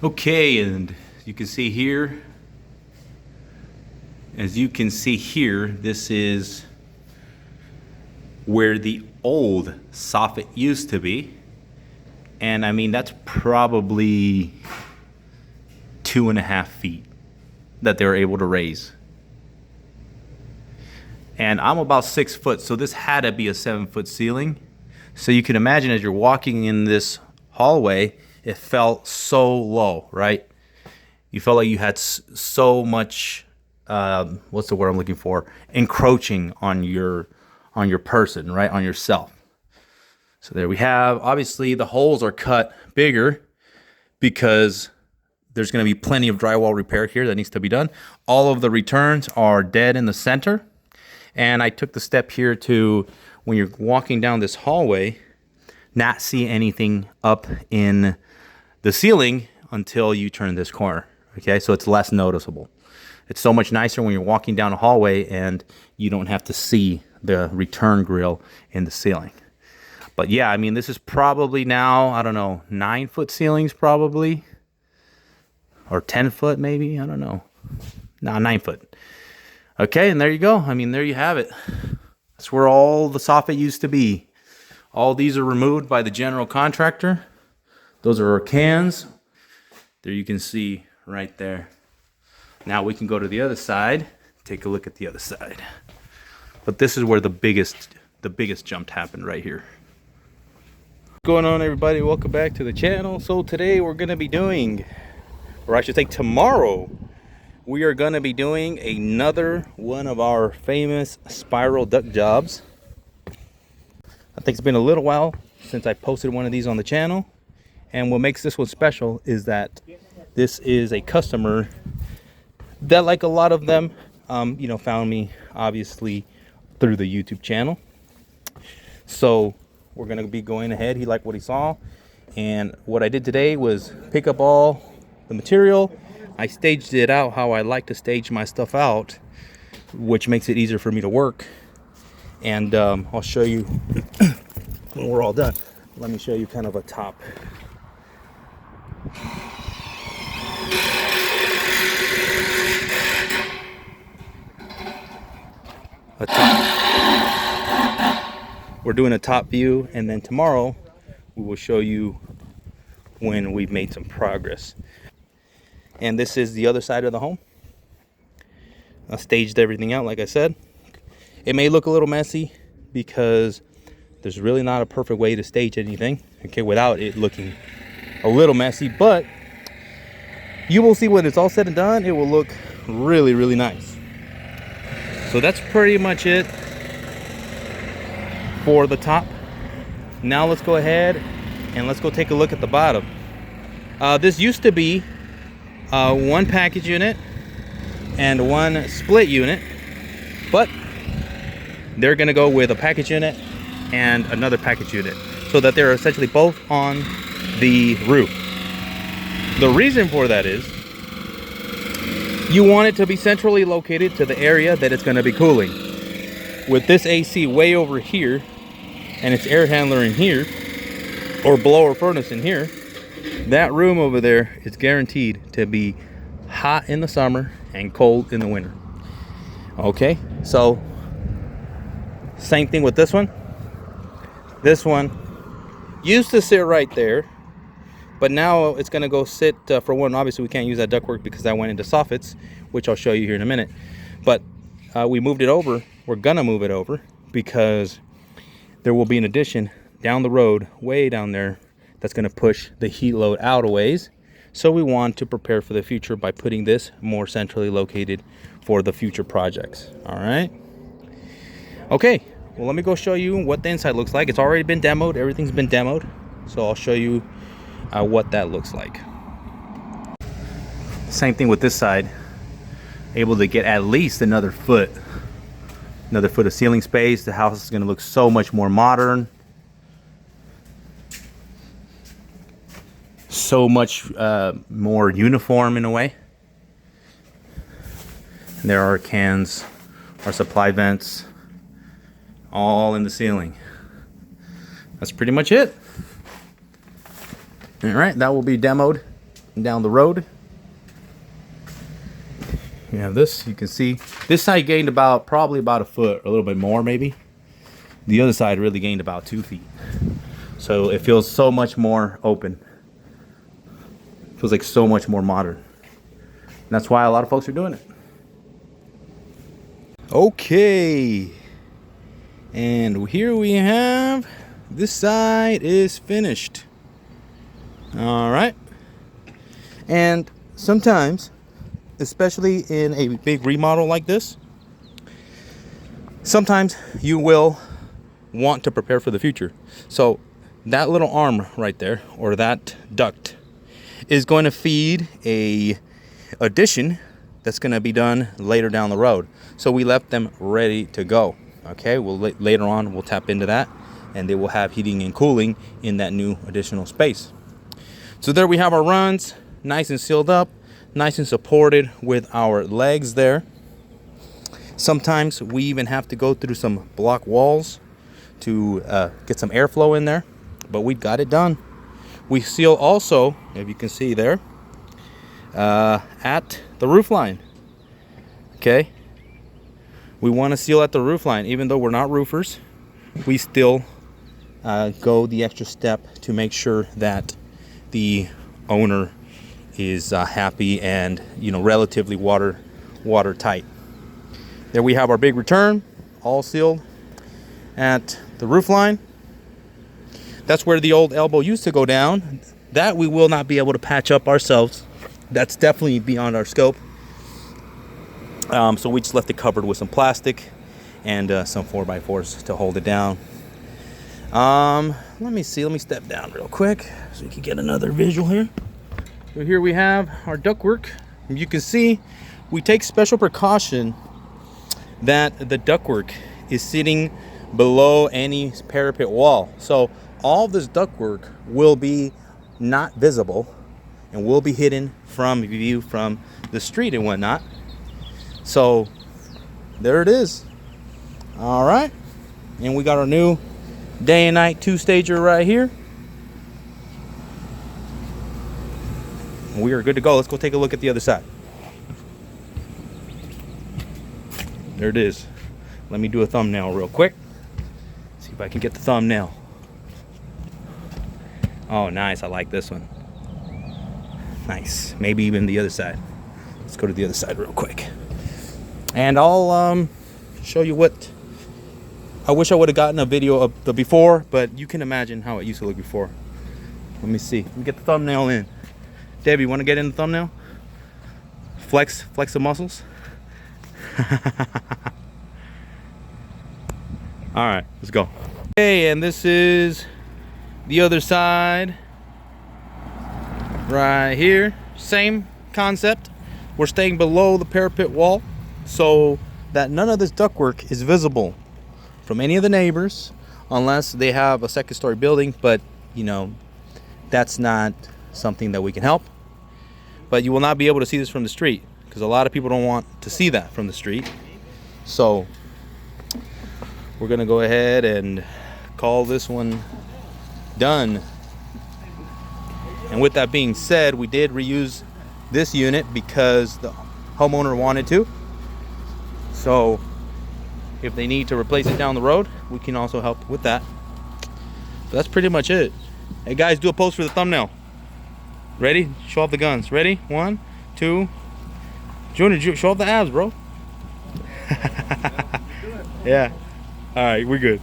Okay, and you can see here, this is where the old soffit used to be. And I mean, that's probably 2.5 feet that they were able to raise. And I'm about 6 foot, so this had to be a 7-foot ceiling. So you can imagine as you're walking in this hallway, it felt so low, right? You felt like you had so much, what's the word I'm looking for? Encroaching on your person, right? On yourself. So there we have, obviously the holes are cut bigger because there's going to be plenty of drywall repair here that needs to be done. All of the returns are dead in the center. And I took the step here to, when you're walking down this hallway, not see anything up in the ceiling until you turn this corner. Okay, so it's less noticeable. It's so much nicer when you're walking down a hallway and you don't have to see the return grill in the ceiling. But yeah, I mean, this is probably now, I don't know, 9-foot ceilings probably. Or 10 foot maybe, I don't know. No, 9 foot. Okay, and there you go. I mean, there you have it. That's where all the soffit used to be. All these are removed by the general contractor. Those are our cans. There you can see right there. Now we can go to the other side, take a look at the other side. But this is where the biggest jump happened right here. What's going on, everybody? Welcome back to the channel. So today we're gonna be doing, or I should say tomorrow, we are gonna be doing another one of our famous spiral duct jobs. I think it's been a little while since I posted one of these on the channel. And what makes this one special is that this is a customer that, like a lot of them, found me obviously through the YouTube channel. So we're gonna be going ahead. He liked what he saw. And what I did today was pick up all the material. I staged it out how I like to stage my stuff out, which makes it easier for me to work. And I'll show you when we're all done. Let me show you kind of a top. We're doing a top view, and then tomorrow we will show you when we've made some progress. And this is the other side of the home. I staged everything out like I said. It may look a little messy because there's really not a perfect way to stage anything, okay, without it looking a little messy, but you will see when it's all said and done, it will look really, really nice. So that's pretty much it for the top. Now let's go ahead and let's go take a look at the bottom. This used to be one package unit and one split unit, but they're gonna go with a package unit and another package unit so that they're essentially both on the roof. The reason for that is you want it to be centrally located to the area that it's going to be cooling. With this AC way over here and its air handler in here, or blower furnace in here, that room over there is guaranteed to be hot in the summer and cold in the winter. Okay, so same thing with this one. This one used to sit right there, but now it's going to go sit for one. Obviously we can't use that ductwork because that went into soffits, which I'll show you here in a minute. But we moved it over. We're gonna move it over because there will be an addition down the road, way down there, that's going to push the heat load out a ways. So we want to prepare for the future by putting this more centrally located for the future projects. All right, okay, well, let me go show you what the inside looks like. It's already been demoed. Everything's been demoed, so I'll show you what that looks like. Same thing with this side. Able to get at least another foot of ceiling space. The house is going to look so much more modern, so much more uniform in a way. And there are cans, our supply vents, all in the ceiling. That's pretty much it. All right, that will be demoed down the road. You have this, you can see this side gained probably about a foot, or a little bit more maybe. The other side really gained about 2 feet. So it feels so much more open. Feels like so much more modern. And that's why a lot of folks are doing it. Okay. And here we have, this side is finished. All right. And sometimes, especially in a big remodel like this, sometimes you will want to prepare for the future. So that little arm right there, or that duct, is going to feed a addition that's going to be done later down the road. So we left them ready to go. Okay, well, later on we'll tap into that, and they will have heating and cooling in that new additional space. So there we have our runs, nice and sealed up, nice and supported with our legs there. Sometimes we even have to go through some block walls to get some airflow in there, but we got it done. We seal also, if you can see there, at the roof line. Okay, we want to seal at the roof line. Even though we're not roofers, we still go the extra step to make sure that the owner is happy and, you know, relatively watertight. There we have our big return, all sealed at the roof line. That's where the old elbow used to go down. That we will not be able to patch up ourselves. That's definitely beyond our scope. So we just left it covered with some plastic and some 4x4s to hold it down. Let me see, let me step down real quick so you can get another visual here. So here we have our ductwork. You can see we take special precaution that the ductwork is sitting below any parapet wall. So all of this ductwork will be not visible and will be hidden from view from the street and whatnot. So there it is. All right, and we got our new day and night 2-stager right here. We are good to go. Let's go take a look at the other side. There it is. Let me do a thumbnail real quick. See if I can get the thumbnail. Oh, nice. I like this one. Nice. Maybe even the other side. Let's go to the other side real quick. And I'll show you what I wish I would have gotten a video of the before, but you can imagine how it used to look before. Let me see. Let me get the thumbnail in. Debbie, want to get in the thumbnail? Flex the muscles. All right, let's go. Okay, and this is the other side right here. Same concept. We're staying below the parapet wall so that none of this ductwork is visible from any of the neighbors unless they have a second-story building, but you know, that's not something that we can help. But you will not be able to see this from the street because a lot of people don't want to see that from the street. So we're gonna go ahead and call this one done. And with that being said, we did reuse this unit because the homeowner wanted to. So if they need to replace it down the road, we can also help with that. But that's pretty much it. Hey guys, do a pose for the thumbnail. Ready? Show off the guns. Ready? 1, 2. Junior, show off the abs, bro. Yeah. All right, we're good.